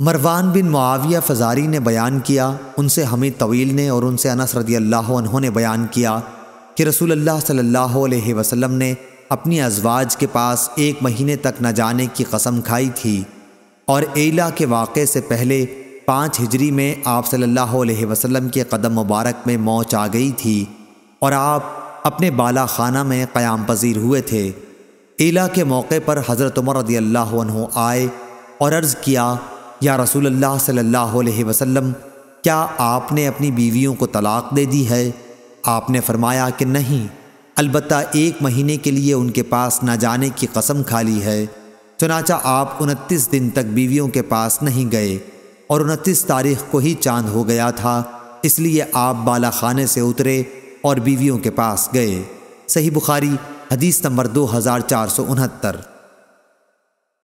मरवान बिन मुआविया फ़ज़ारी ने बयान किया, उनसे हमीद तवील ने और उनसे अनस रज़ियल्लाहु अन्हु ने बयान किया कि रसूलुल्लाह सल्लल्लाहु अलैहि वसल्लम ने अपनी अज़वाज के पास 1 महीने तक न जाने की कसम खाई थी और एला के वाक़े से पहले 5 हिजरी में आप सल्लल्लाहु अलैहि वसल्लम के कदम मुबारक में मौच आ गई थी और आप अपने बाला खाना में क़याम पज़ीर हुए थे। एला के मौके पर हज़रत उमर रज़ियल्लाहु अन्हु आए और अर्ज़ किया, या रसूलुल्लाह सल्लल्लाहु अलैहि वसल्लम, क्या आपने अपनी बीवियों को तलाक़ दे दी है? आपने फरमाया कि नहीं, अलबत्ता 1 महीने के लिए उनके पास न जाने की कसम खा ली है। चुनाचा आप 29 दिन तक बीवियों के पास नहीं गए और 29 तारीख को ही चांद हो गया था, इसलिए आप बाला खाने से उतरे और बीवियों के पास गए। सही बुखारी हदीस नंबर 2469।